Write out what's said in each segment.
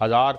1000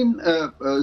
3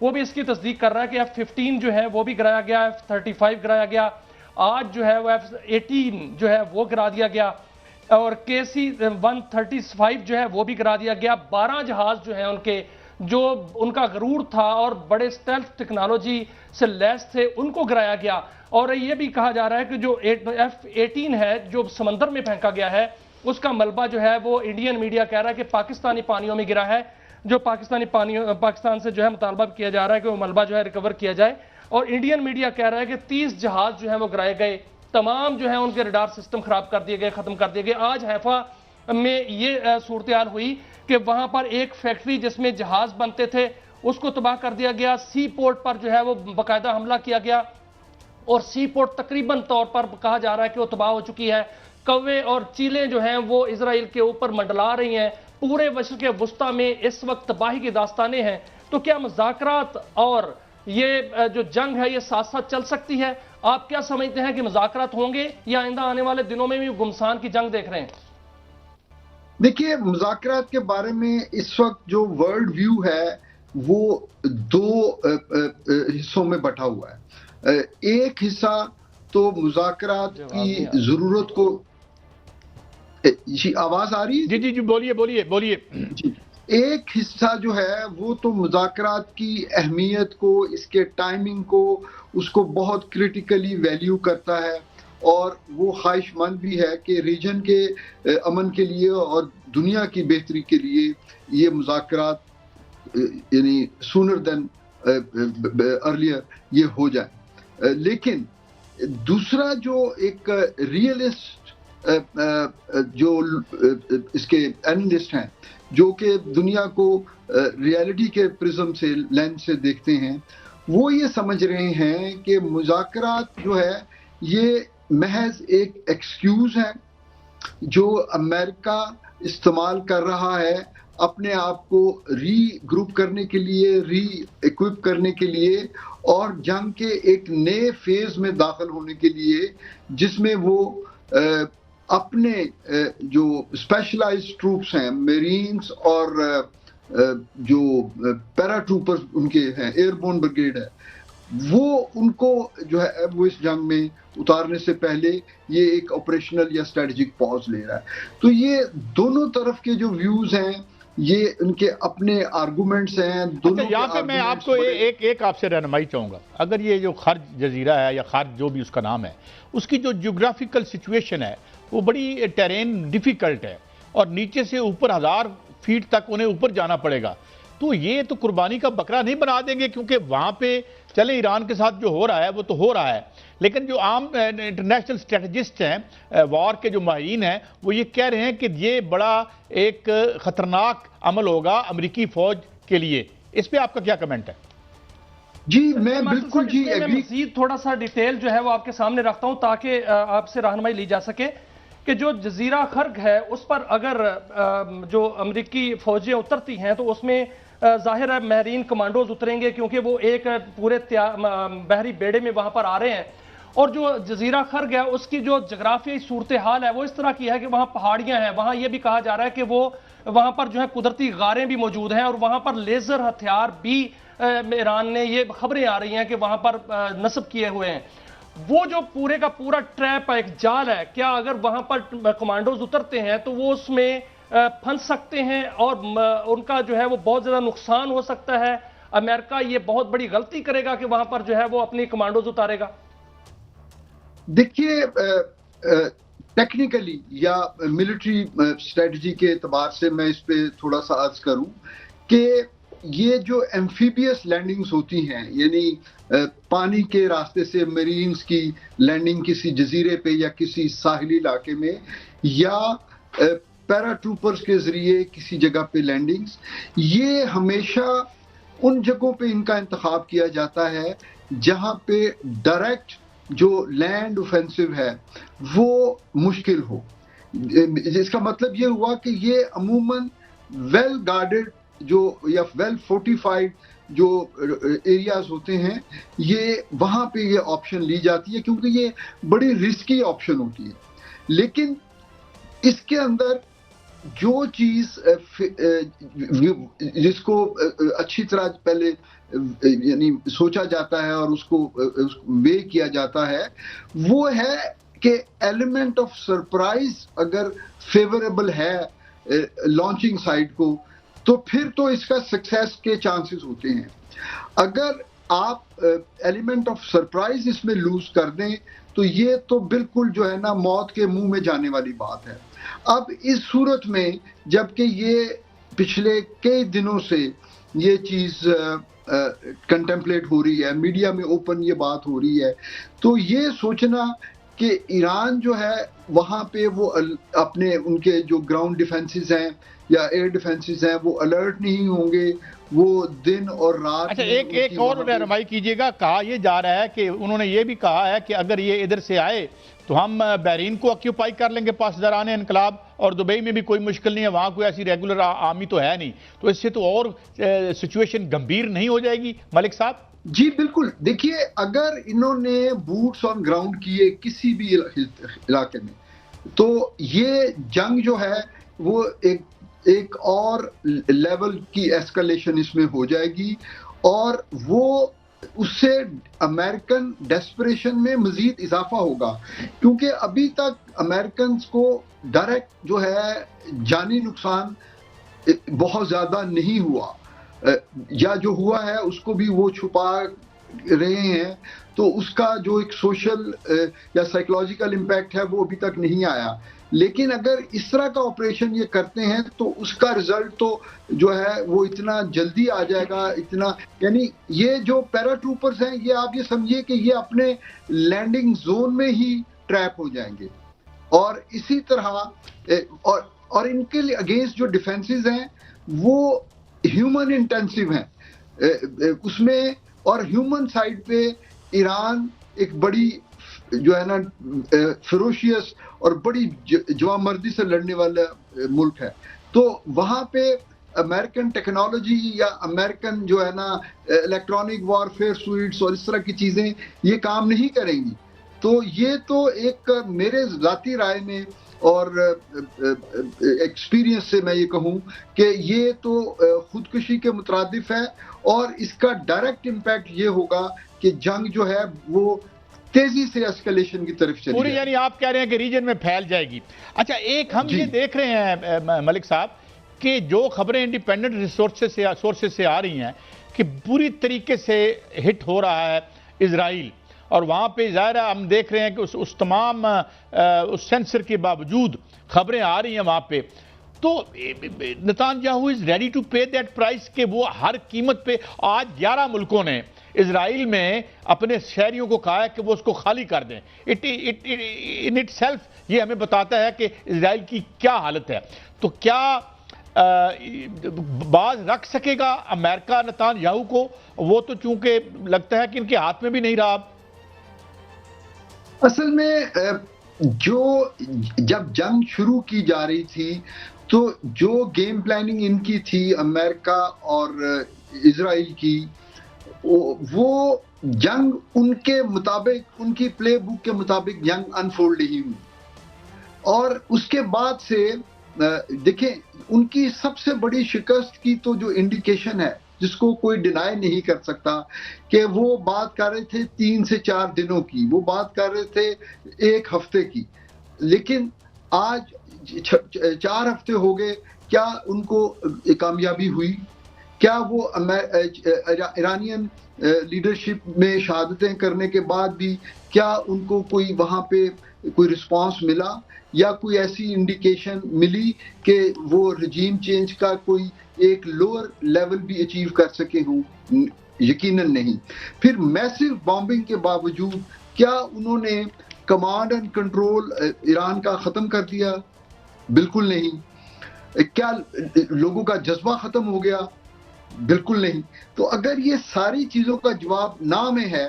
وہ بھی اس کی تصدیق کر رہا ہے کہ F-15 جو ہے وہ بھی گرایا گیا، F-35 گرایا گیا، آج جو ہے وہ F-18 جو ہے وہ گرا دیا گیا، اور KC-135 جو ہے وہ بھی گرا دیا گیا۔ 12 جہاز جو ہیں ان کے، جو ان کا غرور تھا اور بڑے سٹیلتھ ٹیکنالوجی سے لیس تھے، ان کو گرایا گیا۔ اور یہ بھی کہا جا رہا ہے کہ جو F-18 ہے جو سمندر میں پھینکا گیا ہے، اس کا ملبہ جو ہے وہ انڈین میڈیا کہہ رہا ہے کہ پاکستانی پانیوں میں گرا ہے، جو پاکستان سے جو ہے مطالبہ کیا جا رہا ہے کہ وہ ملبہ جو ہے ریکور کیا جائے، اور انڈین میڈیا کہہ رہا ہے کہ 30 جہاز جو ہیں وہ گرائے گئے، تمام جو ہیں ان کے ریڈار سسٹم خراب کر دیے گئے، ختم کر دیے گئے۔ آج حیفا میں یہ صورتحال ہوئی کہ وہاں پر ایک فیکٹری جس میں جہاز بنتے تھے اس کو تباہ کر دیا گیا، سی پورٹ پر جو ہے وہ باقاعدہ حملہ کیا گیا، اور سی پورٹ تقریباً طور پر کہا جا رہا ہے کہ وہ تباہ ہو چکی ہے۔ کوے اور چیلیں جو ہیں وہ اسرائیل کے اوپر منڈلا رہی ہیں، پورے مشرق وسطیٰ میں اس وقت تباہی کی داستانیں ہیں۔ تو کیا مذاکرات اور یہ جو جنگ ہے یہ ساتھ ساتھ چل سکتی ہے؟ آپ کیا سمجھتے ہیں کہ مذاکرات ہوں گے یا آئندہ آنے والے دنوں میں بھی گمسان کی جنگ دیکھ رہے ہیں؟ دیکھیے، مذاکرات کے بارے میں اس وقت جو ورلڈ ویو ہے وہ دو حصوں میں بٹا ہوا ہے۔ ایک حصہ تو مذاکرات کی ضرورت کو، جی آواز آ رہی ہے؟ جی بولیے۔ جی، ایک حصہ جو ہے وہ تو مذاکرات کی اہمیت کو، اس کے ٹائمنگ کو، اس کو بہت کریٹیکلی ویلیو کرتا ہے، اور وہ خواہش مند بھی ہے کہ ریجن کے امن کے لیے اور دنیا کی بہتری کے لیے یہ مذاکرات یعنی سونر دین ارلیئر یہ ہو جائے۔ لیکن دوسرا جو ایک ریئلسٹ جو اس کے اینالسٹ ہیں جو کہ دنیا کو ریالٹی کے پرزم سے، لینس سے دیکھتے ہیں، وہ یہ سمجھ رہے ہیں کہ مذاکرات جو ہے یہ محض ایک ایکسکیوز ہے جو امریکہ استعمال کر رہا ہے اپنے آپ کو ری گروپ کرنے کے لیے، ری ایکوپ کرنے کے لیے، اور جنگ کے ایک نئے فیز میں داخل ہونے کے لیے، جس میں وہ اپنے جو اسپیشلائزڈ ٹروپس ہیں، میرینز اور جو پیرا ٹروپرز ان کے ہیں، ایئر بورن بریگیڈ ہے، وہ ان کو جو ہے وہ اس جنگ میں اتارنے سے پہلے یہ ایک آپریشنل یا اسٹریٹجک پاز لے رہا ہے۔ تو یہ دونوں طرف کے جو ویوز ہیں، یہ ان کے اپنے آرگومنٹس ہیں۔ یہاں پہ میں آپ کو ایک آپ سے رہنمائی چاہوں گا۔ اگر یہ جو خرج جزیرہ ہے یا خرج جو بھی اس کا نام ہے، اس کی جو جیوگرافیکل سچویشن ہے وہ بڑی ٹیرین ڈیفیکلٹ ہے، اور نیچے سے اوپر 1000 فیٹ تک انہیں اوپر جانا پڑے گا، تو یہ تو قربانی کا بکرا نہیں بنا دیں گے، کیونکہ وہاں پہ چلے ایران کے ساتھ جو ہو رہا ہے وہ تو ہو رہا ہے، لیکن جو عام انٹرنیشنل اسٹریٹجسٹ ہیں، وار کے جو ماہرین ہیں، وہ یہ کہہ رہے ہیں کہ یہ بڑا ایک خطرناک عمل ہوگا امریکی فوج کے لیے۔ اس پہ آپ کا کیا کمنٹ ہے؟ جی میں بالکل میں مزید تھوڑا سا ڈیٹیل جو ہے وہ آپ کے سامنے رکھتا ہوں تاکہ آپ سے رہنمائی لی جا سکے کہ جو جزیرہ خرگ ہے اس پر اگر جو امریکی فوجیں اترتی ہیں تو اس میں ظاہر ہے میرین کمانڈوز اتریں گے، کیونکہ وہ ایک پورے بحری بیڑے میں وہاں پر آ رہے ہیں، اور جو جزیرہ خرگ ہے اس کی جو جغرافیائی صورتحال ہے وہ اس طرح کی ہے کہ وہاں پہاڑیاں ہیں، وہاں یہ بھی کہا جا رہا ہے کہ وہ وہاں پر جو ہے قدرتی غاریں بھی موجود ہیں، اور وہاں پر لیزر ہتھیار بھی ایران نے، یہ خبریں آ رہی ہیں کہ وہاں پر نصب کیے ہوئے ہیں۔ وہ جو پورے کا پورا ٹریپ ایک جال ہے، کیا اگر وہاں پر کمانڈوز اترتے ہیں تو وہ اس میں پھنس سکتے ہیں اور ان کا جو ہے وہ بہت زیادہ نقصان ہو سکتا ہے؟ امریکہ یہ بہت بڑی غلطی کرے گا کہ وہاں پر جو ہے وہ اپنی کمانڈوز اتارے گا؟ دیکھیے، ٹیکنیکلی یا ملٹری اسٹریٹجی کے اعتبار سے میں اس پہ تھوڑا سا عرض کروں کہ یہ جو ایمفیبیس لینڈنگز ہوتی ہیں، یعنی پانی کے راستے سے میرینز کی لینڈنگ کسی جزیرے پہ یا کسی ساحلی علاقے میں، یا پیرا ٹروپرز کے ذریعے کسی جگہ پہ لینڈنگز، یہ ہمیشہ ان جگہوں پہ ان کا انتخاب کیا جاتا ہے جہاں پہ ڈائریکٹ جو لینڈ اوفینسو ہے وہ مشکل ہو۔ اس کا مطلب یہ ہوا کہ یہ عموماً ویل گارڈڈ جو یا ویل فورٹیفائڈ جو ایریاز ہوتے ہیں، یہ وہاں پہ یہ آپشن لی جاتی ہے کیونکہ یہ بڑی رسکی آپشن ہوتی ہے۔ لیکن اس کے اندر جو چیز جس کو اچھی طرح پہلے یعنی سوچا جاتا ہے اور اس کو وے کیا جاتا ہے، وہ ہے کہ ایلیمنٹ آف سرپرائز اگر فیوریبل ہے لانچنگ سائٹ کو، تو پھر تو اس کا سکسیس کے چانسز ہوتے ہیں۔ اگر آپ ایلیمنٹ آف سرپرائز اس میں لوز کر دیں تو یہ تو بالکل جو ہے نا موت کے منہ میں جانے والی بات ہے۔ اب اس صورت میں جبکہ یہ پچھلے کئی دنوں سے یہ چیز کنٹمپلیٹ ہو رہی ہے، میڈیا میں اوپن یہ بات ہو رہی ہے، تو یہ سوچنا کہ ایران جو ہے وہاں پہ وہ اپنے ان کے جو گراؤنڈ ڈیفنسز ہیں یا ایئر ڈیفنسز ہیں وہ الرٹ نہیں ہوں گے، وہ دن اور رات۔ اچھا ایک اور رہنمائی کیجئے گا، کہا یہ جا رہا ہے کہ انہوں نے یہ بھی کہا ہے کہ اگر یہ ادھر سے آئے تو ہم بحرین کو آکیوپائی کر لیں گے پاسداران انقلاب، اور دبئی میں بھی کوئی مشکل نہیں ہے، وہاں کوئی ایسی ریگولر آرمی تو ہے نہیں، تو اس سے تو اور سچویشن گمبھیر نہیں ہو جائے گی ملک صاحب؟ جی بالکل، دیکھیے اگر انہوں نے بوٹس آن گراؤنڈ کیے کسی بھی علاقے میں تو یہ جنگ جو ہے وہ ایک اور لیول کی ایسکلیشن اس میں ہو جائے گی، اور وہ اس سے امریکن ڈیسپریشن میں مزید اضافہ ہوگا، کیونکہ ابھی تک امریکنز کو ڈائریکٹ جو ہے جانی نقصان بہت زیادہ نہیں ہوا، یا جو ہوا ہے اس کو بھی وہ چھپا رہے ہیں، تو اس کا جو ایک سوشل یا سائیکولوجیکل امپیکٹ ہے وہ ابھی تک نہیں آیا۔ لیکن اگر اس طرح کا آپریشن یہ کرتے ہیں تو اس کا رزلٹ تو جو ہے وہ اتنا جلدی آ جائے گا، اتنا یعنی یہ جو پیرا ٹروپرز ہیں یہ آپ یہ سمجھیے کہ یہ اپنے لینڈنگ زون میں ہی ٹریپ ہو جائیں گے، اور اسی طرح اور ان کے اگینسٹ جو ڈیفنسز ہیں وہ ہیومن انٹینسیو ہیں اس میں، اور ہیومن سائڈ پہ ایران ایک بڑی جو ہے نا فیروشیس اور بڑی جوان مردی سے لڑنے والا ملک ہے، تو وہاں پہ امریکن ٹیکنالوجی یا امریکن جو ہے نا الیکٹرانک وارفیئر سوئٹس اور اس طرح کی چیزیں یہ کام نہیں کریں گی۔ تو یہ تو ایک میرے ذاتی رائے میں اور ایکسپیرینس سے میں یہ کہوں کہ یہ تو خودکشی کے مترادف ہے، اور اس کا ڈائریکٹ امپیکٹ یہ ہوگا کہ جنگ جو ہے وہ تیزی سے اسکلیشن کی طرف چلی پوری، یعنی آپ کہہ رہے ہیں کہ ریجن میں پھیل جائے گی۔ اچھا ایک ہم یہ دیکھ رہے ہیں ملک صاحب کہ جو خبریں انڈیپینڈنٹ سورسز سے آ رہی ہیں کہ پوری طریقے سے ہٹ ہو رہا ہے اسرائیل، اور وہاں پہ ظاہر ہے ہم دیکھ رہے ہیں کہ اس تمام اس سینسر کے باوجود خبریں آ رہی ہیں وہاں پہ، تو Netanyahu is ready to pay that price کہ وہ ہر قیمت پہ، آج 11 ملکوں نے اسرائیل میں اپنے شہریوں کو کہا ہے کہ وہ اس کو خالی کر دیں۔ ان اٹ سیلف یہ ہمیں بتاتا ہے کہ اسرائیل کی کیا حالت ہے۔ تو کیا باز رکھ سکے گا امریکہ نیتن یاہو کو؟ وہ تو چونکہ لگتا ہے کہ ان کے ہاتھ میں بھی نہیں رہا۔ اصل میں جب جنگ شروع کی جا رہی تھی تو جو گیم پلاننگ ان کی تھی امریکہ اور اسرائیل کی، وہ جنگ ان کے مطابق، ان کی پلے بک کے مطابق جنگ انفولڈ نہیں ہوئی، اور اس کے بعد سے دیکھیں ان کی سب سے بڑی شکست کی تو جو انڈیکیشن ہے جس کو کوئی ڈینائی نہیں کر سکتا کہ وہ بات کر رہے تھے 3 سے 4 دنوں کی، وہ بات کر رہے تھے 1 ہفتے کی، لیکن آج 4 ہفتے ہو گئے، کیا ان کو کامیابی ہوئی؟ کیا وہ ایرانین لیڈرشپ میں شہادتیں کرنے کے بعد بھی کیا ان کو کوئی وہاں پہ کوئی رسپانس ملا، یا کوئی ایسی انڈیکیشن ملی کہ وہ رجیم چینج کا کوئی ایک لوور لیول بھی اچیو کر سکے ہوں؟ یقیناً نہیں۔ پھر میسو بامبنگ کے باوجود کیا انہوں نے کمانڈ اینڈ کنٹرول ایران کا ختم کر دیا؟ بالکل نہیں۔ کیا لوگوں کا جذبہ ختم ہو گیا؟ بالکل نہیں۔ تو اگر یہ ساری چیزوں کا جواب نہ میں ہے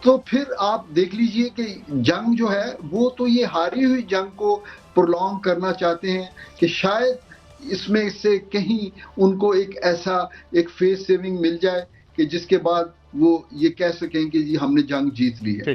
تو پھر آپ دیکھ لیجئے کہ جنگ جو ہے وہ تو یہ ہاری ہوئی جنگ کو پرولونگ کرنا چاہتے ہیں کہ شاید اس میں سے کہیں ان کو ایک ایسا ایک فیس سیونگ مل جائے کہ جس کے بعد وہ یہ کہہ سکیں کہ جی ہم نے جنگ جیت لی ہے۔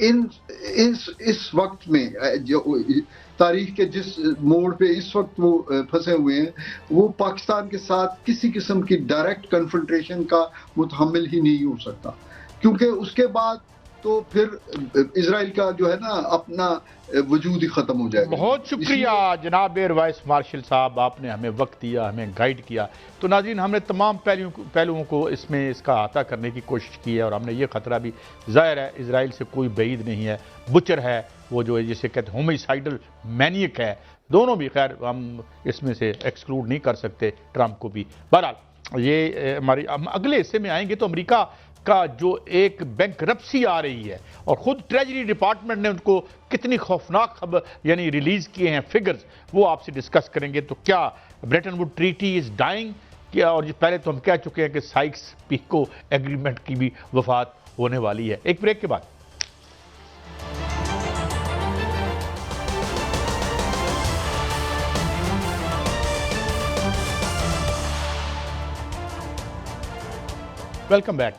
اس وقت میں جو تاریخ کے جس موڑ پہ اس وقت وہ پھنسے ہوئے ہیں، وہ پاکستان کے ساتھ کسی قسم کی ڈائریکٹ کنفرنٹریشن کا متحمل ہی نہیں ہو سکتا، کیونکہ اس کے بعد تو پھر اسرائیل کا جو ہے نا اپنا وجود ہی ختم ہو جائے گا۔ بہت شکریہ جناب ایئر وائس مارشل صاحب، آپ نے ہمیں وقت دیا، ہمیں گائیڈ کیا۔ تو ناظرین، ہم نے تمام پہلوؤں کو اس میں اس کا احاطہ کرنے کی کوشش کی ہے، اور ہم نے یہ خطرہ بھی ظاہر ہے اسرائیل سے کوئی بعید نہیں ہے، بچر ہے وہ، جو جسے کہتے ہیں ہومیسائیڈل مینیک ہے، دونوں بھی خیر ہم اس میں سے ایکسکلوڈ نہیں کر سکتے ٹرمپ کو بھی۔ بہرحال یہ ہم اگلے حصے میں آئیں گے تو امریکہ کا جو ایک بینکرپسی آ رہی ہے، اور خود ٹریجری ڈپارٹمنٹ نے ان کو کتنی خوفناک خبر یعنی ریلیز کیے ہیں فگرز، وہ آپ سے ڈسکس کریں گے۔ تو کیا Bretton Wood treaty is dying, کیا، اور پہلے تو ہم کہہ چکے ہیں کہ سائکس پیکو ایگریمنٹ کی بھی وفات ہونے والی ہے۔ ایک بریک کے بعد ویلکم بیک۔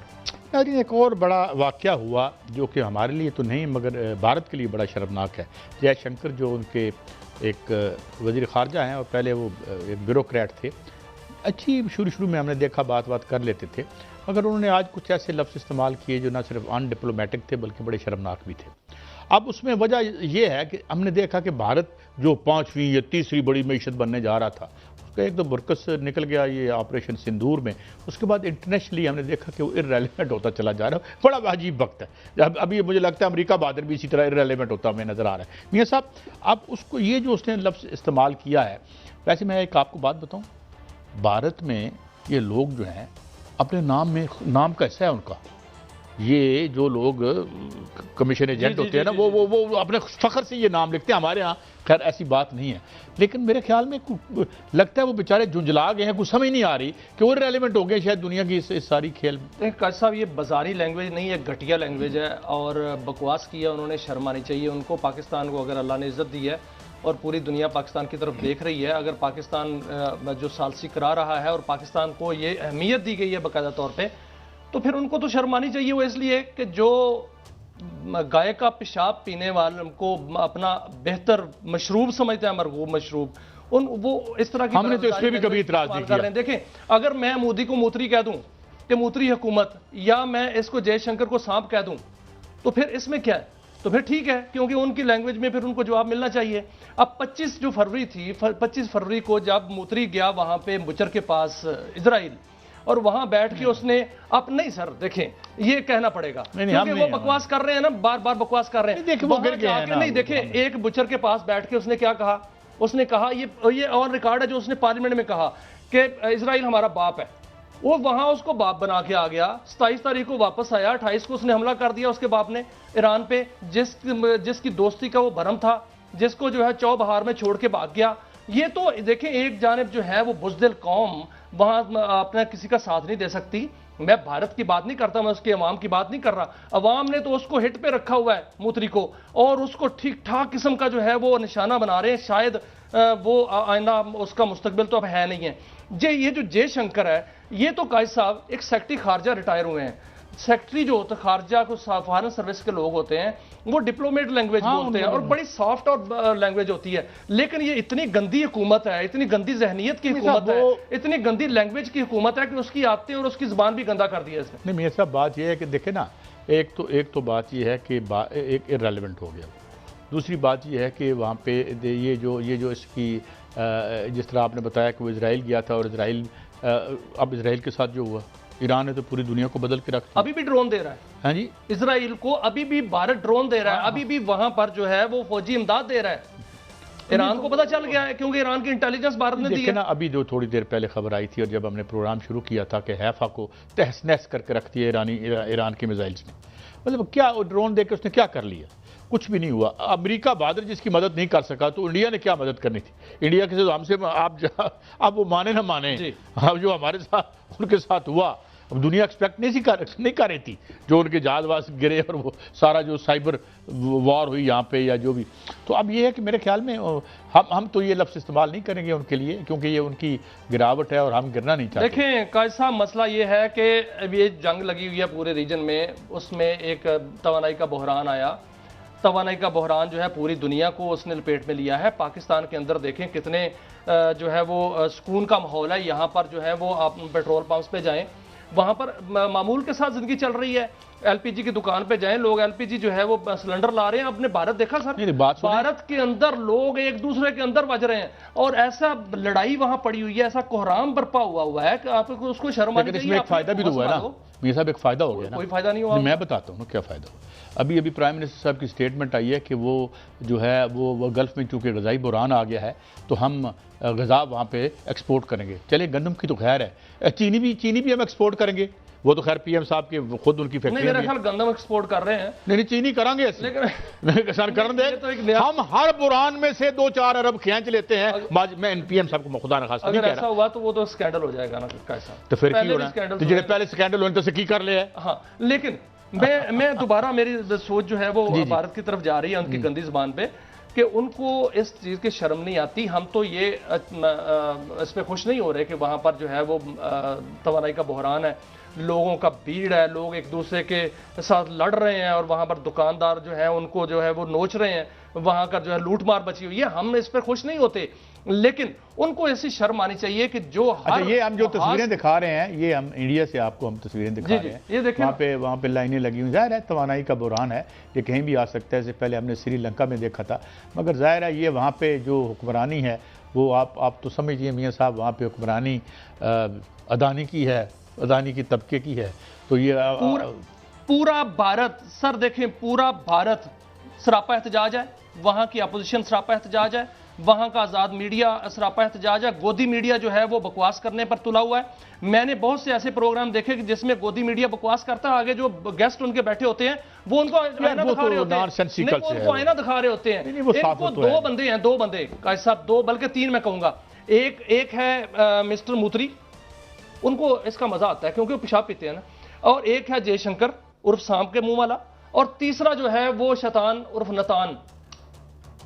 ناظرین، ایک اور بڑا واقعہ ہوا جو کہ ہمارے لیے تو نہیں مگر بھارت کے لیے بڑا شرمناک ہے۔ جے شنکر جو ان کے ایک وزیر خارجہ ہیں، اور پہلے وہ ایک بیوروکریٹ تھے، اچھی شروع میں ہم نے دیکھا بات کر لیتے تھے، مگر انہوں نے آج کچھ ایسے لفظ استعمال کیے جو نہ صرف ان ڈپلومیٹک تھے بلکہ بڑے شرمناک بھی تھے۔ اب اس میں وجہ یہ ہے کہ ہم نے دیکھا کہ بھارت جو 5ویں یا تیسری بڑی معیشت بننے جا رہا تھا، اس کا ایک تو برکس نکل گیا یہ آپریشن سندور میں، اس کے بعد انٹرنیشنلی ہم نے دیکھا کہ وہ ارریلیونٹ ہوتا چلا جا رہا ہے۔ بڑا عجیب وقت ہے، اب یہ مجھے لگتا ہے امریکہ بہادر بھی اسی طرح ارریلیونٹ ہوتا ہمیں نظر آ رہا ہے۔ میاں صاحب، اب اس کو یہ جو اس نے لفظ استعمال کیا ہے، ویسے میں ایک آپ کو بات بتاؤں، بھارت میں یہ لوگ جو ہیں اپنے نام کا حصہ ہے ان کا، یہ جو لوگ کمیشن ایجنٹ ہوتے ہیں نا، وہ اپنے فخر سے یہ نام لکھتے ہیں۔ ہمارے ہاں خیر ایسی بات نہیں ہے، لیکن میرے خیال میں لگتا ہے وہ بیچارے جھنجھلا گئے ہیں، کچھ سمجھ نہیں آ رہی کہ وہ ریلیونٹ ہو گئے شاید دنیا کی اس ساری کھیل میں۔ قاضی صاحب، یہ بازاری لینگویج نہیں ہے، گھٹیا لینگویج ہے، اور بکواس کیا انہوں نے، شرم آنی چاہیے ان کو۔ پاکستان کو اگر اللہ نے عزت دی ہے اور پوری دنیا پاکستان کی طرف دیکھ رہی ہے، اگر پاکستان جو ثالثی کرا رہا ہے اور پاکستان کو یہ اہمیت دی گئی ہے باقاعدہ طور پہ، تو پھر ان کو تو شرم آنی چاہیے۔ وہ اس لیے کہ جو گائے کا پیشاب پینے والوں کو اپنا بہتر مشروب سمجھتے ہیں، مرغوب مشروب، وہ اس طرح کی ہم نے تو اس پہ بھی کبھی اعتراض نہیں کیا۔ دیکھیں، اگر میں مودی کو موتری کہہ دوں کہ موتری حکومت، یا میں اس کو جے شنکر کو سانپ کہہ دوں، تو پھر اس میں کیا ہے؟ تو پھر ٹھیک ہے، کیونکہ ان کی لینگویج میں پھر ان کو جواب ملنا چاہیے۔ اب 25 جو فروری تھی، 25 فروری کو جب موتری گیا وہاں پہ بچر کے پاس اسرائیل، اور وہاں بیٹھ کے اس نے نہیں سر دیکھیں، یہ کہنا پڑے گا کیونکہ وہ بکواس کر رہے ہیں نا، بار بار بکواس کر رہے ہیں۔ نہیں دیکھیں، ایک بچر کے پاس بیٹھ کے اس نے کیا کہا؟ اس نے کہا، یہ آن ریکارڈ ہے جو اس نے پارلیمنٹ میں کہا کہ اسرائیل ہمارا باپ ہے۔ وہ وہاں اس کو باپ بنا کے آ گیا، 27 تاریخ کو واپس آیا، 28 کو اس نے حملہ کر دیا اس کے باپ نے ایران پہ، جس کی دوستی کا وہ بھرم تھا، جس کو جو ہے چوبہار میں چھوڑ کے بھاگ گیا۔ یہ تو دیکھیں، ایک جانب جو ہے وہ بزدل قوم وہاں اپنا کسی کا ساتھ نہیں دے سکتی۔ میں بھارت کی بات نہیں کرتا، میں اس کے عوام کی بات نہیں کر رہا۔ عوام نے تو اس کو ہٹ پہ رکھا ہوا ہے موتری کو، اور اس کو ٹھیک ٹھاک قسم کا جو ہے وہ نشانہ بنا رہے ہیں۔ شاید وہ آئندہ اس کا مستقبل تو اب ہے نہیں ہے۔ یہ جو جے شنکر ہے، یہ تو قائد صاحب ایک سیکٹری خارجہ ریٹائر ہوئے ہیں۔ سیکٹری جو ہوتا ہے خارجہ کو، فارن سروس کے لوگ ہوتے ہیں، وہ ڈپلومیٹ لینگویج بولتے ہیں، اور بڑی سافٹ اور لینگویج ہوتی ہے۔ لیکن یہ اتنی گندی حکومت ہے، اتنی گندی ذہنیت کی حکومت ہے، اتنی گندی لینگویج کی حکومت ہے کہ اس کی عادتیں اور اس کی زبان بھی گندا کر دی ہے اس نے۔ نہیں میاں صاحب، بات یہ ہے کہ دیکھیں نا، ایک تو بات یہ ہے کہ ایک ارریلیونٹ ہو گیا، دوسری بات یہ ہے کہ وہاں پہ یہ جو اس کی جس طرح آپ نے بتایا کہ وہ اسرائیل گیا تھا، اور اب اسرائیل کے ساتھ جو ہوا، ایران نے تو پوری دنیا کو بدل کے رکھ دیا۔ ابھی بھی ڈرون دے رہا ہے، ہاں جی، اسرائیل کو ابھی بھی بھارت ڈرون دے رہا ہے، ابھی بھی وہاں پر جو ہے وہ فوجی امداد دے رہا ہے۔ ایران کو پتہ چل گیا ہے کیونکہ ایران کی انٹیلیجنس بھارت نے دی ہے۔ نا ابھی جو تھوڑی دیر پہلے خبر آئی تھی، اور جب ہم نے پروگرام شروع کیا تھا کہ حیفا کو تہس نہس کر کے رکھ دیا ایران کے میزائلز نے، مطلب کیا ڈرون دے کے اس نے کیا کر لیا؟ کچھ بھی نہیں ہوا۔ امریکہ بہادر جس کی مدد نہیں کر سکا تو انڈیا نے کیا مدد کرنی تھی؟ انڈیا کے ہم سے آپ وہ مانے نہ مانے، اب جو ہمارے ساتھ ان کے ساتھ ہوا، اب دنیا ایکسپیکٹ نہیں کر رہی تھی جو ان کے جہاز واز گرے اور وہ سارا جو سائبر وار ہوئی یہاں پہ یا جو بھی. تو اب یہ ہے کہ میرے خیال میں ہم تو یہ لفظ استعمال نہیں کریں گے ان کے لیے کیونکہ یہ ان کی گراوٹ ہے اور ہم گرنا نہیں چاہتے. دیکھیں قائد صاحب مسئلہ یہ ہے کہ اب یہ جنگ لگی ہوئی ہے پورے ریجن میں, اس میں ایک توانائی کا بحران آیا. توانائی کا بحران جو ہے پوری دنیا کو اس نے لپیٹ میں لیا ہے. پاکستان کے اندر دیکھیں کتنے جو ہے وہ سکون کا ماحول ہے. یہاں پر جو ہے وہ آپ پیٹرول پمپس پہ جائیں, وہاں پر معمول کے ساتھ زندگی چل رہی ہے. ایل پی جی کی دکان پہ جائیں, لوگ ایل پی جی جو ہے وہ سلنڈر لا رہے ہیں. اپنے بھارت دیکھا سر, بھارت کے اندر لوگ ایک دوسرے کے اندر بج رہے ہیں اور ایسا لڑائی وہاں پڑی ہوئی ہے, ایسا کوہرام برپا ہوا ہے کہ آپ کو اس کو شرم آنی چاہیے. لیکن اس میں ایک فائدہ بھی تو ہوا ہے نا میاں صاحب, ایک فائدہ ہو گیا نا. کوئی فائدہ نہیں ہوا. میں بتاتا ہوں کیا فائدہ ہوا. ابھی پرائم منسٹر صاحب کی سٹیٹمنٹ آئی ہے کہ وہ جو ہے وہ گلف میں چونکہ غذائی بحران آ گیا ہے تو ہم غذا وہاں پہ ایکسپورٹ کریں گے. چلے گندم کی تو خیر ہے, چینی بھی ہم ایکسپورٹ کریں گے. وہ تو خیر پی ایم صاحب کے خود ان کی فیکٹری نہیں, میرا خیال گندم ایکسپورٹ کر رہے ہیں. نہیں چینی کریں گے سر, کرن دے. ہم ہر بحران میں سے 2-4 ارب کھینچ لیتے ہیں. میں پی ایم صاحب کو خدا نخواستہ نہیں کہہ رہا. اگر ایسا ہوا تو وہ تو سکینڈل ہو جائے گا نا کیسا. تو پھر کی ہونا ہے جنہیں پہلے سکینڈل ہونے تو سے کی کر لیا ہے. ہاں لیکن میں دوبارہ میری سوچ جو ہے وہ بھارت کی طرف جا رہی ہے ان کی گندی زبان پہ کہ ان کو اس چیز کی شرم نہیں آتی. ہم تو یہ اس پہ خوش نہیں ہو رہے کہ وہاں پر جو ہے وہ توانائی کا بحران ہے, لوگوں کا بھیڑ ہے, لوگ ایک دوسرے کے ساتھ لڑ رہے ہیں اور وہاں پر دکاندار جو ہے ان کو جو ہے وہ نوچ رہے ہیں, وہاں کا جو ہے لوٹ مار بچی ہوئی ہے. ہم اس پہ خوش نہیں ہوتے لیکن ان کو ایسی شرم آنی چاہیے کہ جو یہ ہم جو تصویریں دکھا رہے ہیں یہ ہم انڈیا سے آپ کو ہم تصویریں دکھا رہے ہیں. وہاں پہ لائنیں لگی ہوئی. ظاہر ہے توانائی کا بحران ہے, یہ کہیں بھی آ سکتا ہے. اس سے پہلے ہم نے سری لنکا میں دیکھا تھا. مگر ظاہر ہے یہ وہاں پہ جو حکمرانی ہے وہ آپ تو سمجھیے میاں صاحب, وہاں پہ حکمرانی اڈانی کی ہے, اڈانی کی طبقے کی ہے. تو یہ پورا بھارت سر دیکھیں, پورا بھارت سراپا احتجاج ہے. وہاں کی اپوزیشن سراپا احتجاج ہے, وہاں کا آزاد میڈیا سراپا احتجاج ہے. گودی میڈیا جو ہے وہ بکواس کرنے پر تلا ہوا ہے. میں نے بہت سے ایسے پروگرام دیکھے کہ جس میں گودی میڈیا بکواس کرتا ہے, آگے جو گیسٹ ان کے بیٹھے ہوتے ہیں وہ ان کو آئینہ دکھا رہے ہوتے ہیں. وہ ان کو آئینہ دکھا رہے ہوتے ہیں. ان کو دو بندے قائد صاحب, 2 بلکہ 3 میں کہوں گا. ایک ہے مسٹر موتری, ان کو اس کا مزہ آتا ہے کیونکہ وہ پیشاب پیتے ہیں نا, اور ایک ہے جے شنکر عرف سانپ کے منہ والا, اور تیسرا جو ہے وہ شیطان عرف نتان,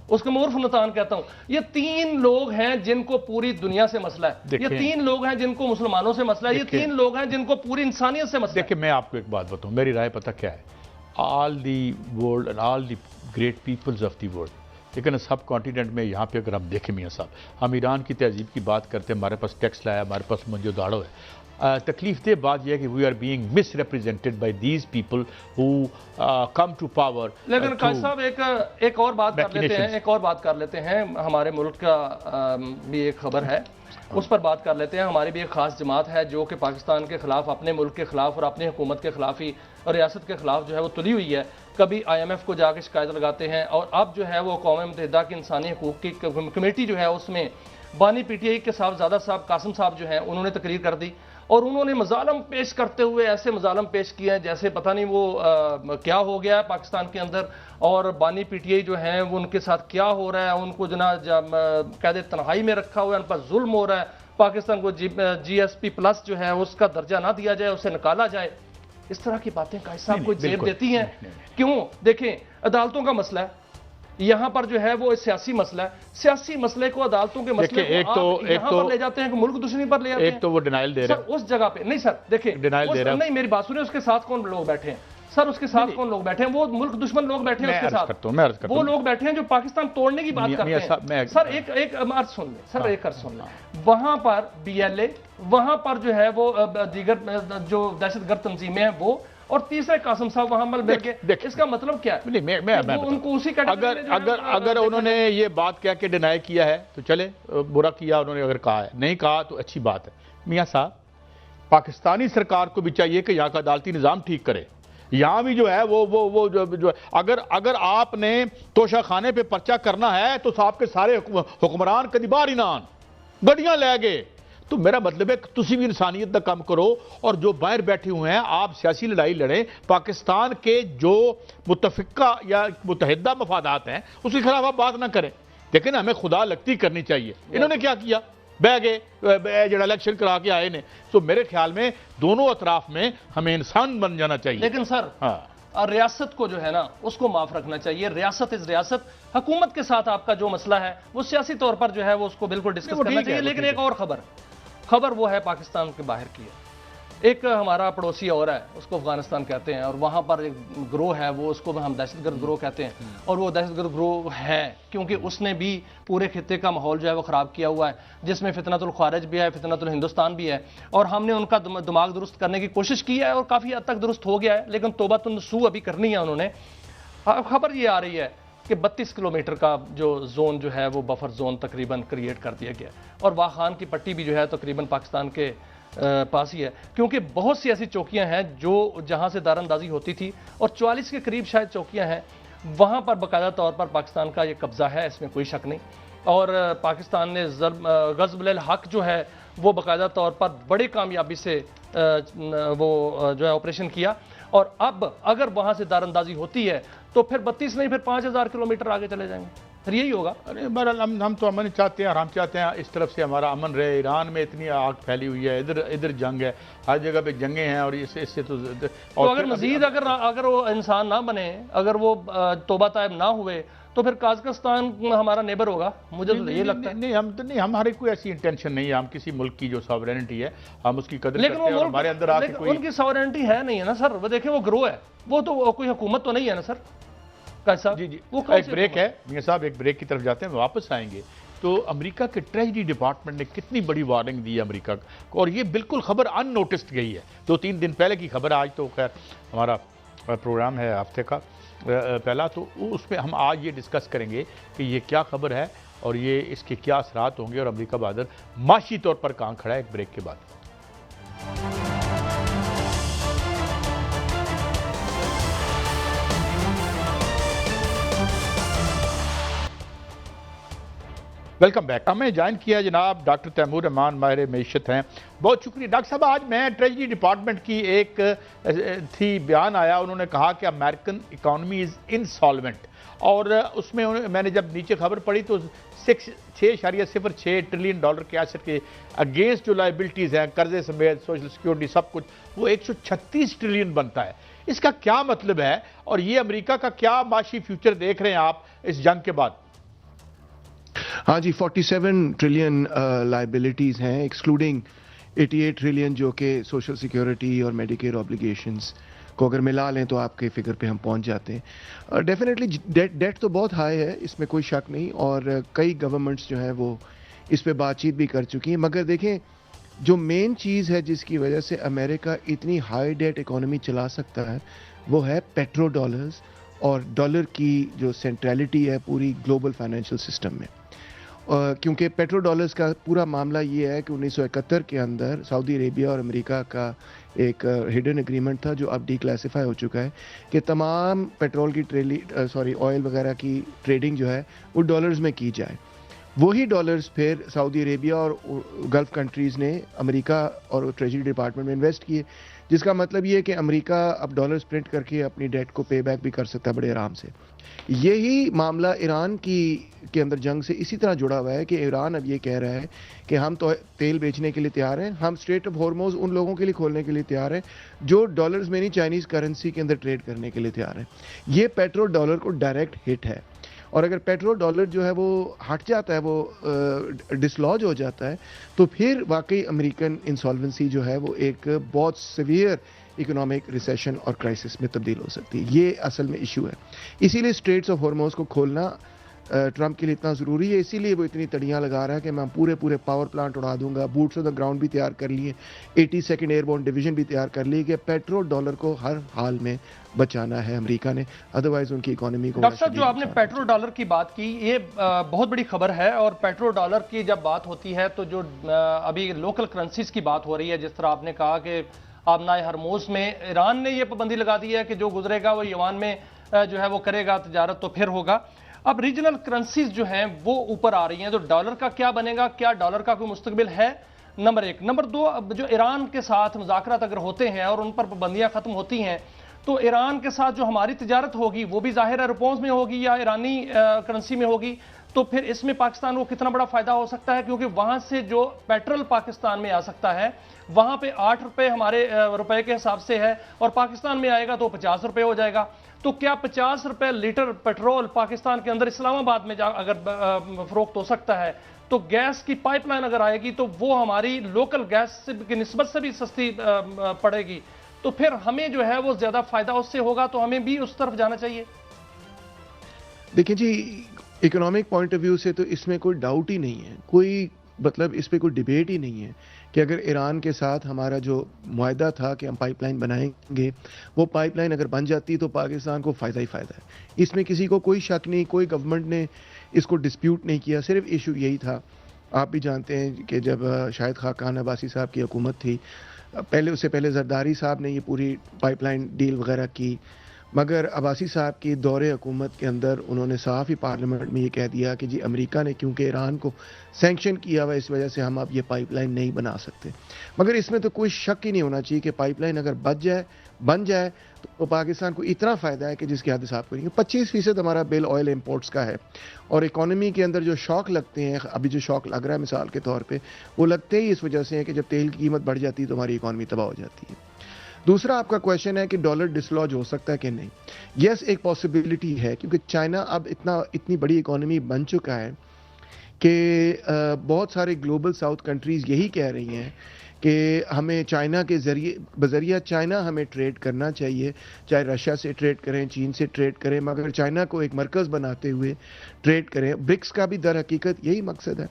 اس کو میں عرف نتان کہتا ہوں. یہ 3 لوگ ہیں جن کو پوری دنیا سے مسئلہ ہے. یہ 3 لوگ ہیں جن کو مسلمانوں سے مسئلہ ہے. یہ 3 لوگ ہیں جن کو پوری انسانیت سے مسئلہ ہے. دیکھیں میں آپ کو ایک بات بتاؤں, میری رائے پتہ کیا ہے. All the world and all the great peoples of the world, لیکن سب کانٹیننٹ میں یہاں پہ اگر ہم دیکھیں میاں صاحب, ہم ایران کی تہذیب کی بات کرتے ہیں, ہمارے پاس ٹیکس لایا, ہمارے پاس منجو داڑو ہے. تکلیف دہ بات یہ ہے کہ we are being misrepresented by these people who come to power. لیکن قائد صاحب ایک اور بات کر لیتے ہیں, ہمارے ملک کا بھی ایک خبر ہے, اس پر بات کر لیتے ہیں. ہماری بھی ایک خاص جماعت ہے جو کہ پاکستان کے خلاف, اپنے ملک کے خلاف اور اپنی حکومت کے خلاف ہی اور ریاست کے خلاف جو ہے وہ تلی ہوئی ہے. کبھی IMF کو جا کے شکایت لگاتے ہیں, اور اب جو ہے وہ اقوام متحدہ کی انسانی حقوق کی کمیٹی جو ہے اس میں بانی PTI کے صاحبزادہ صاحب قاسم صاحب جو ہیں انہوں نے تقریر کر دی, اور انہوں نے مظالم پیش کرتے ہوئے ایسے مظالم پیش کیے ہیں جیسے پتہ نہیں وہ کیا ہو گیا ہے پاکستان کے اندر, اور بانی PTI جو ہیں وہ ان کے ساتھ کیا ہو رہا ہے. ان کو قید تنہائی میں رکھا ہوا ہے, ان پر ظلم ہو رہا ہے. پاکستان کو GSP+ جو ہے اس کا درجہ نہ دیا جائے, اسے نکالا جائے. اس طرح کی باتیں قائد صاحب کو زیب دیتی ہیں. کیوں؟ دیکھیں عدالتوں کا مسئلہ ہے, یہاں پر جو ہے وہ سیاسی مسئلہ ہے. سیاسی مسئلے کو عدالتوں کے مسئلے کو یہاں پر لے جاتے ہیں کہ ملک دشمنی پر لے جاتے ہیں. ایک تو وہ ڈینائل دے رہے ہیں اس جگہ پہ. نہیں سر دیکھیں, نہیں میری بات سنیں, اس کے ساتھ کون لوگ بیٹھے ہیں سر, اس کے ساتھ کون لوگ بیٹھے ہیں؟ وہ ملک دشمن لوگ بیٹھے ہیں اس کے ساتھ. وہ لوگ بیٹھے ہیں جو پاکستان توڑنے کی بات کرتے ہیں. سر ایک عرض سن لیں, سر ایک عرض سن لیں. وہاں پر BLA, وہاں پر جو ہے وہ دیگر جو دہشت گرد تنظیمیں ہیں وہ, اور تیسرے قاسم صاحب وہاں مل مل کے. اس کا مطلب کیا ہے؟ ان کو اسی اگر انہوں نے یہ بات کہہ کے ڈینائی کیا ہے تو چلے, برا کیا انہوں نے اگر کہا ہے, نہیں کہا تو اچھی بات ہے. میاں صاحب پاکستانی سرکار کو بھی چاہیے کہ یہاں کا عدالتی نظام ٹھیک کرے. یہاں بھی جو ہے وہ جو اگر آپ نے توشہ خانے پہ پرچہ کرنا ہے تو آپ کے سارے حکمران کدی باہر ہی نہ آن, گڈیاں لے گئے. تو میرا مطلب ہے کہ تسی بھی انسانیت کا کام کرو, اور جو باہر بیٹھے ہوئے ہیں آپ سیاسی لڑائی لڑیں. پاکستان کے جو متفقہ یا متحدہ مفادات ہیں اس کے خلاف آپ بات نہ کریں, لیکن ہمیں خدا لگتی کرنی چاہیے. انہوں نے کیا کیا؟ بہ گئے جڑا الیکشن کرا کے آئے نے. تو میرے خیال میں دونوں اطراف میں ہمیں انسان بن جانا چاہیے. لیکن سر ریاست کو جو ہے نا اس کو معاف رکھنا چاہیے. ریاست از ریاست. حکومت کے ساتھ آپ کا جو مسئلہ ہے وہ سیاسی طور پر جو ہے وہ اس کو بالکل ڈسکس کرنا چاہیے. لیکن ایک اور خبر وہ ہے پاکستان کے باہر کی ہے. ایک ہمارا پڑوسی اور ہے, اس کو افغانستان کہتے ہیں, اور وہاں پر ایک گروہ ہے, وہ اس کو ہم دہشت گرد گروہ کہتے ہیں, اور وہ دہشت گرد گروہ ہے کیونکہ اس نے بھی پورے خطے کا ماحول جو ہے وہ خراب کیا ہوا ہے, جس میں فتنۃ الخوارج بھی ہے, فتنۃ الہندوستان بھی ہے, اور ہم نے ان کا دماغ درست کرنے کی کوشش کی ہے اور کافی حد تک درست ہو گیا ہے, لیکن توبہ النصوح ابھی کرنی ہے انہوں نے. خبر یہ آ رہی ہے کہ 32 کلومیٹر کا جو زون جو ہے وہ بفر زون تقریباً کریٹ کر دیا گیا, اور واخان کی پٹی بھی جو ہے تقریباً پاکستان کے پاس ہی ہے, کیونکہ بہت سی ایسی چوکیاں ہیں جو جہاں سے دار اندازی ہوتی تھی, اور 44 کے قریب شاید چوکیاں ہیں وہاں پر باقاعدہ طور پر پاکستان کا یہ قبضہ ہے, اس میں کوئی شک نہیں. اور پاکستان نے غزو الحق جو ہے وہ باقاعدہ طور پر بڑی کامیابی سے وہ جو ہے آپریشن کیا, اور اب اگر وہاں سے دار اندازی ہوتی ہے تو پھر 32 نہیں, پھر 5000 کلومیٹر آگے چلے جائیں گے, پھر یہی ہوگا. ارے بہرحال ہم تو امن چاہتے ہیں, اور ہم چاہتے ہیں اس طرف سے ہمارا امن رہے. ایران میں اتنی آگ پھیلی ہوئی ہے, ادھر جنگ ہے, ہر جگہ پہ جنگیں ہیں, اور اس سے تو اگر مزید اگر وہ انسان نہ بنے, اگر وہ توبہ طائب نہ ہوئے, تو پھر قازقستان ہمارا نیبر ہوگا. مجھے تو یہ لگتا ہے نہیں, ہماری کوئی ایسی انٹینشن نہیں ہے. ہم کسی ملک کی جو ساورینٹی ہے ہم اس کی قدر کرتے ہیں, اور ہمارے اندر آ کے کوئی ان کی ساورینٹی ہے نہیں ہے نا سر. وہ دیکھیں وہ گروہ ہے, وہ تو کوئی حکومت تو نہیں ہے نا سر. جی ایک بریک ہے میاں صاحب, ایک بریک کی طرف جاتے ہیں, واپس آئیں گے. تو امریکہ کے ٹریجری ڈپارٹمنٹ نے کتنی بڑی وارننگ دی ہے امریکہ کو, اور یہ بالکل خبر ان نوٹسڈ گئی ہے. 2-3 دن پہلے کی خبر, آج تو خیر ہمارا پروگرام ہے ہفتے کا پہلا, تو اس پہ ہم آج یہ ڈسکس کریں گے کہ یہ کیا خبر ہے اور یہ اس کے کیا اثرات ہوں گے, اور امریکہ بہادر معاشی طور پر کہاں کھڑا ہے. ایک بریک کے بعد. Welcome back. ہمیں جوائن کیا جناب ڈاکٹر تیمور رحمان, ماہر معیشت ہیں. بہت شکریہ ڈاکٹر صاحب. آج میں ٹریجری ڈپارٹمنٹ کی ایک تھی بیان آیا, انہوں نے کہا کہ امریکن اکانومی از انسالوینٹ, اور اس میں میں نے جب نیچے خبر پڑھی تو 6.06 ٹریلین ڈالر کے ایسٹ کے اگینسٹ جو لائبلٹیز ہیں, قرضے سمیت سوشل سیکیورٹی سب کچھ, وہ 136 ٹریلین بنتا ہے. اس کا کیا مطلب ہے, اور یہ امریکہ کا کیا معاشی فیوچر دیکھ رہے ہیں آپ اس جنگ کے بعد؟ ہاں جی, 47 ٹریلین لائبلٹیز ہیں, ایکسکلوڈنگ 88 ٹریلین جو کہ سوشل سیکیورٹی اور میڈیکیئر آبلیگیشنز کو اگر ملا لیں تو آپ کے فگر پہ ہم پہنچ جاتے ہیں. ڈیفینیٹلی ڈیٹ تو بہت ہائی ہے, اس میں کوئی شک نہیں, اور کئی گورنمنٹس جو ہیں وہ اس پہ بات چیت بھی کر چکی ہیں. مگر دیکھیں جو مین چیز ہے جس کی وجہ سے امریکہ اتنی ہائی ڈیٹ اکانومی چلا سکتا ہے وہ ہے پیٹرو ڈالرز, اور ڈالر کی جو سینٹرلٹی ہے پوری گلوبل فائنینشیل سسٹم میں. کیونکہ پیٹرو ڈالرز کا پورا معاملہ یہ ہے کہ 1971 کے اندر سعودی عربیہ اور امریکہ کا ایک ہڈن اگریمنٹ تھا جو اب ڈی کلاسیفائی ہو چکا ہے کہ تمام پیٹرول کی آئل وغیرہ کی ٹریڈنگ جو ہے وہ ڈالرز میں کی جائے. وہی ڈالرز پھر سعودی عربیہ اور گلف کنٹریز نے امریکہ اور ٹریجری ڈپارٹمنٹ میں انویسٹ کیے, جس کا مطلب یہ ہے کہ امریکہ اب ڈالرز پرنٹ کر کے اپنی ڈیٹ کو پے بیک بھی کر سکتا ہے بڑے آرام سے. یہی معاملہ ایران کے اندر جنگ سے اسی طرح جڑا ہوا ہے کہ ایران اب یہ کہہ رہا ہے کہ ہم تو تیل بیچنے کے لیے تیار ہیں, ہم اسٹریٹ آف ہارموز ان لوگوں کے لیے کھولنے کے لیے تیار ہیں جو ڈالرز میں نہیں چائنیز کرنسی کے اندر ٹریڈ کرنے کے لیے تیار ہیں. یہ پیٹرو ڈالر کو ڈائریکٹ ہٹ ہے, اور اگر پیٹرول ڈالر جو ہے وہ ہٹ جاتا ہے, وہ ڈسلوج ہو جاتا ہے, تو پھر واقعی امریکن انسالوینسی جو ہے وہ ایک بہت سیویئر اکنامک ریسیشن اور کرائسس میں تبدیل ہو سکتی ہے. یہ اصل میں ایشو ہے. اسی لیے اسٹریٹس آف ہارموز کو کھولنا ٹرمپ کے لیے اتنا ضروری ہے, اسی لیے وہ اتنی تڑیاں لگا رہا ہے کہ میں پورے پاور پلانٹ اڑا دوں گا, بوٹس آن دا گراؤنڈ بھی تیار کر لیے, 82nd ایئر بورن ڈویژن بھی تیار کر لی کہ پیٹرول ڈالر کو ہر حال میں بچانا ہے امریکہ نے, ادروائز ان کی اکانومی کو. ڈاکٹر صاحب جو آپ نے پیٹرول ڈالر کی بات کی, یہ بہت بڑی خبر ہے, اور پیٹرول ڈالر کی جب بات ہوتی ہے تو جو ابھی لوکل کرنسیز کی بات ہو رہی ہے, جس طرح آپ نے کہا کہ آبنائے ہرموز میں ایران نے یہ پابندی لگا دی ہے کہ جو گزرے گا وہ یوان میں جو ہے وہ کرے گا تجارت, تو پھر ہوگا. اب ریجنل کرنسیز جو ہیں وہ اوپر آ رہی ہیں, تو ڈالر کا کیا بنے گا, کیا ڈالر کا کوئی مستقبل ہے؟ نمبر 1. نمبر 2, جو ایران کے ساتھ مذاکرات اگر ہوتے ہیں اور ان پر پابندیاں ختم ہوتی ہیں تو ایران کے ساتھ جو ہماری تجارت ہوگی وہ بھی ظاہر ہے روپونز میں ہوگی یا ایرانی کرنسی میں ہوگی, تو پھر اس میں پاکستان کو کتنا بڑا فائدہ ہو سکتا ہے؟ کیونکہ وہاں سے جو پیٹرول پاکستان میں آ سکتا ہے وہاں پہ 8 روپے ہمارے روپے کے حساب سے ہے، اور پاکستان میں آئے گا تو 50 روپے ہو جائے گا. تو کیا 50 روپے لیٹر پیٹرول پاکستان کے اندر اسلام آباد میں اگر فروخت ہو سکتا ہے تو گیس کی پائپ لائن اگر آئے گی تو وہ ہماری لوکل گیس کی نسبت سے بھی سستی پڑے گی. تو پھر ہمیں جو ہے وہ زیادہ فائدہ اس سے ہوگا، تو ہمیں بھی اس طرف جانا چاہیے. دیکھیں جی، اکنامک پوائنٹ آف ویو سے تو اس میں کوئی ڈاؤٹ ہی نہیں ہے، کوئی مطلب اس پہ کوئی ڈیبیٹ ہی نہیں ہے کہ اگر ایران کے ساتھ ہمارا جو معاہدہ تھا کہ ہم پائپ لائن بنائیں گے، وہ پائپ لائن اگر بن جاتی تو پاکستان کو فائدہ ہی فائدہ ہے. اس میں کسی کو کوئی شک نہیں، کوئی گورنمنٹ نے اس کو ڈسپیوٹ نہیں کیا، صرف ایشو یہی تھا. آپ بھی جانتے ہیں کہ جب شاہد خاقان عباسی صاحب کی حکومت تھی، اس سے پہلے زرداری صاحب نے یہ پوری پائپ لائن ڈیل وغیرہ کی، مگر عباسی صاحب کی دور حکومت کے اندر انہوں نے صاف ہی پارلیمنٹ میں یہ کہہ دیا کہ جی امریکہ نے کیونکہ ایران کو سینکشن کیا ہوا اس وجہ سے ہم اب یہ پائپ لائن نہیں بنا سکتے. مگر اس میں تو کوئی شک ہی نہیں ہونا چاہیے کہ پائپ لائن اگر بن جائے تو پاکستان کو اتنا فائدہ ہے کہ جس کی حد صاف کریں گے. 25% ہمارا بل آئل امپورٹس کا ہے، اور اکانومی کے اندر جو شاک لگتے ہیں، ابھی جو شاک لگ رہا ہے مثال کے طور پہ، وہ لگتے ہی اس وجہ سے ہیں کہ جب تیل کی قیمت بڑھ جاتی ہے تو ہماری اکانومی تباہ ہو جاتی ہے. دوسرا آپ کا کویشچن ہے کہ ڈالر ڈسلوج ہو سکتا ہے کہ نہیں. یس، ایک پاسبلٹی ہے، کیونکہ چائنا اب اتنی بڑی اکانومی بن چکا ہے کہ بہت سارے گلوبل ساؤتھ کنٹریز یہی کہہ رہی ہیں کہ ہمیں چائنا کے بذریعہ چائنا ہمیں ٹریڈ کرنا چاہیے، چاہے رشیا سے ٹریڈ کریں، چین سے ٹریڈ کریں، مگر چائنا کو ایک مرکز بناتے ہوئے ٹریڈ کریں. برکس کا بھی در حقیقت یہی مقصد ہے.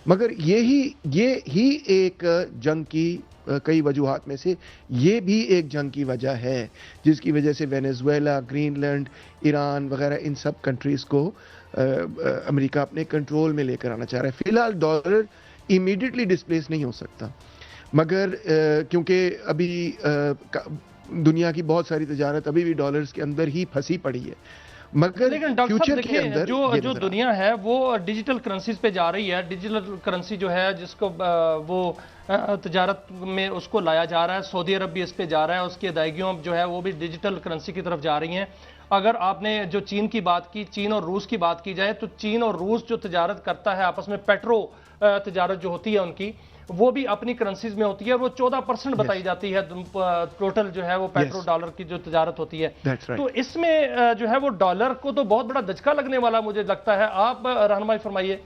مگر یہ ہی ایک جنگ کی کئی وجوہات میں سے یہ بھی ایک جنگ کی وجہ ہے، جس کی وجہ سے وینیزویلا، گرین لینڈ، ایران وغیرہ ان سب کنٹریز کو امریکہ اپنے کنٹرول میں لے کر آنا چاہ رہا ہے. فی الحال ڈالر امیڈیٹلی ڈسپلیس نہیں ہو سکتا، مگر کیونکہ ابھی دنیا کی بہت ساری تجارت ابھی بھی ڈالرز کے اندر ہی پھنسی پڑی ہے. مگر لیکن ڈاکٹر صاحب فیوچر کے دیکھیں، اندر جو دنیا ہے وہ ڈیجیٹل کرنسیز پہ جا رہی ہے. ڈیجیٹل کرنسی جو ہے جس کو وہ تجارت میں اس کو لایا جا رہا ہے، سعودی عرب بھی اس پہ جا رہا ہے، اس کی ادائیگیوں جو ہے وہ بھی ڈیجیٹل کرنسی کی طرف جا رہی ہیں. اگر آپ نے جو چین کی بات کی، چین اور روس کی بات کی جائے تو چین اور روس جو تجارت کرتا ہے آپس میں، پیٹرو تجارت جو ہوتی ہے ان کی، وہ بھی اپنی کرنسیز میں ہوتی ہے. وہ 14% بتائی جاتی ہے ٹوٹل جو ہے وہ پیٹرو ڈالر کی جو تجارت ہوتی ہے. تو اس میں جو ہے وہ ڈالر کو تو بہت بڑا دھچکا لگنے والا مجھے لگتا ہے. آپ رہنمائی فرمائیے.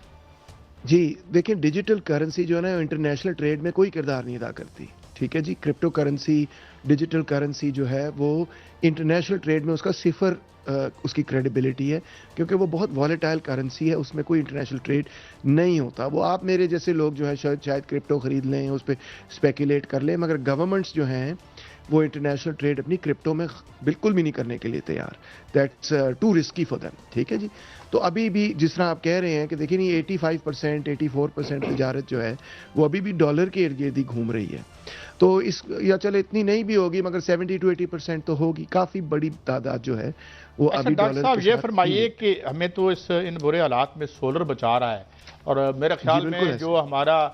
جی دیکھیں، ڈیجیٹل کرنسی جو ہے نا انٹرنیشنل ٹریڈ میں کوئی کردار نہیں ادا کرتی. ٹھیک ہے جی، کرپٹو کرنسی، ڈیجیٹل کرنسی جو ہے وہ انٹرنیشنل ٹریڈ میں اس کا صفر اس کی کریڈیبلٹی ہے، کیونکہ وہ بہت والیٹائل کرنسی ہے، اس میں کوئی انٹرنیشنل ٹریڈ نہیں ہوتا. وہ آپ میرے جیسے لوگ جو ہے شاید کرپٹو خرید لیں، اس پہ اسپیکولیٹ کر لیں، مگر گورنمنٹس جو ہیں وہ انٹرنیشنل ٹریڈ اپنی کرپٹو میں بالکل بھی نہیں کرنے کے لیے تیار. That's too risky for them. ٹھیک ہے جی. تو ابھی بھی جس طرح آپ کہہ رہے ہیں کہ دیکھیں یہ 85%، 84% تجارت جو ہے وہ ابھی بھی ڈالر کے ارد گرد ہی گھوم رہی ہے. تو یا چلے اتنی نہیں بھی ہوگی مگر 70 to 80% تو ہوگی. کافی بڑی تعداد جو ہے وہ ابھی ڈالر ڈاکٹر صاحب یہ فرمائیے کہ ہمیں تو ان برے حالات میں سولر بچا رہا ہے، اور میرے خیال میں جو ہمارا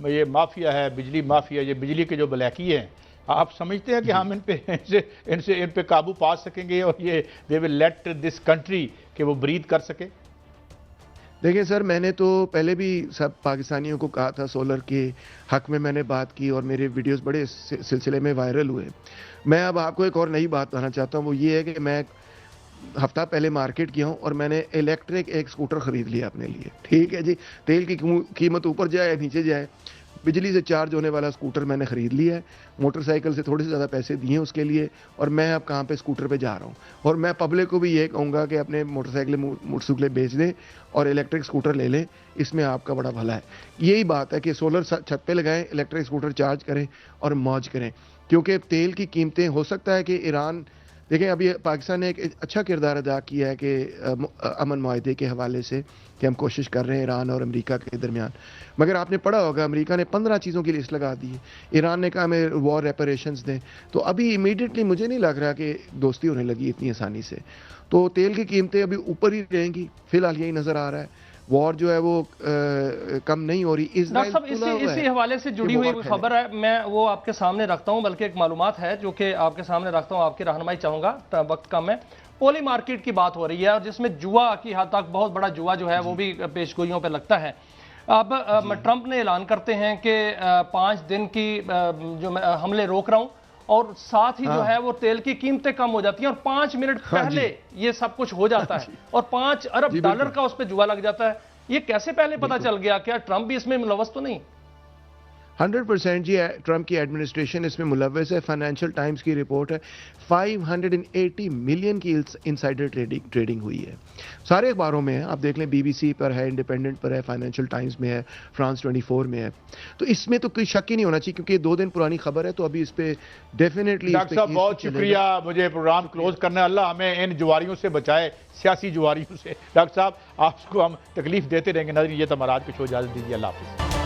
یہ مافیا ہے، بجلی مافیا، یہ بجلی کے جو بلیکی ہیں، آپ سمجھتے ہیں کہ ہم ان پہ قابو پا سکیں گے اور یہ they will let this country کہ وہ برید کر سکے؟ دیکھیں سر، میں نے تو پہلے بھی سب پاکستانیوں کو کہا تھا، سولر کے حق میں نے بات کی اور میرے ویڈیوز بڑے سلسلے میں وائرل ہوئے. میں اب آپ کو ایک اور نئی بات بتانا چاہتا ہوں، وہ یہ ہے کہ میں ہفتہ پہلے مارکیٹ گیا ہوں اور میں نے الیکٹرک ایک سکوٹر خرید لیا اپنے لیے. ٹھیک ہے جی، تیل کی قیمت اوپر جائے نیچے جائے، بجلی سے چارج ہونے والا سکوٹر میں نے خرید لیا ہے. موٹر سائیکل سے تھوڑے سے زیادہ پیسے دیے اس کے لیے، اور میں اب کہاں پہ سکوٹر پہ جا رہا ہوں. اور میں پبلک کو بھی یہ کہوں گا کہ اپنے موٹر سائیکلیں بیچ دیں اور الیکٹرک سکوٹر لے لیں، اس میں آپ کا بڑا بھلا ہے. یہی بات ہے کہ سولر چھت پہ لگائیں، الیکٹرک سکوٹر چارج کریں اور موج کریں. کیونکہ تیل کی قیمتیں، ہو سکتا ہے کہ ایران، دیکھیں ابھی پاکستان نے ایک اچھا کردار ادا کیا ہے کہ امن معاہدے کے حوالے سے کہ ہم کوشش کر رہے ہیں ایران اور امریکہ کے درمیان. مگر آپ نے پڑھا ہوگا امریکہ نے 15 چیزوں کی لسٹ لگا دی ہے، ایران نے کہا ہمیں وار ریپریشنز دیں. تو ابھی امیڈیٹلی مجھے نہیں لگ رہا کہ دوستی ہونے لگی اتنی آسانی سے. تو تیل کی قیمتیں ابھی اوپر ہی رہیں گی، فی الحال یہی نظر آ رہا ہے. وار جو ہے وہ کم نہیں ہو رہی. ڈاکٹر صاحب اسی حوالے سے جڑی ہوئی خبر ہے، میں وہ آپ کے سامنے رکھتا ہوں، بلکہ ایک معلومات ہے جو کہ آپ کے سامنے رکھتا ہوں، آپ کی رہنمائی چاہوں گا، وقت کم ہے. پولی مارکیٹ کی بات ہو رہی ہے اور جس میں جوا کی حد تک بہت بڑا جوا جو ہے وہ بھی پیش گوئیوں پہ لگتا ہے. اب ٹرمپ نے اعلان کرتے ہیں کہ 5 دن کی جو میں حملے روک رہا ہوں اور ساتھ ہی جو ہے وہ تیل کی قیمتیں کم ہو جاتی ہیں اور 5 منٹ پہلے یہ سب کچھ ہو جاتا ہے اور 5 ارب ڈالر کا اس پہ جوا لگ جاتا ہے. یہ کیسے پہلے پتا چل گیا؟ کیا ٹرمپ بھی اس میں ملوث تو نہیں؟ 100% جی ٹرمپ کی ایڈمنسٹریشن اس میں ملوث ہے. فائنینشیل ٹائمز کی رپورٹ ہے 580 ملین کی انسائڈر ٹریڈنگ ہوئی ہے. سارے اخباروں میں ہے، آپ دیکھ لیں بی بی سی پر ہے، انڈیپینڈنٹ پر ہے، فائنینشیل ٹائمز میں ہے، فرانس 24 میں ہے. تو اس میں تو کوئی شک ہی نہیں ہونا چاہیے کیونکہ یہ 2 دن پرانی خبر ہے، تو ابھی اس پہ ڈیفینیٹلی. ڈاکٹر صاحب بہت شکریہ، مجھے پروگرام کلوز کرنا ہے. اللہ ہمیں ان جواریوں سے بچائے، سیاسی جواریوں سے. ڈاکٹر صاحب آپ کو ہم تکلیف دیتے رہیں گے. ناظرین یہ تمہارا آج کے شو، اجازت دیجیے، اللہ حافظ.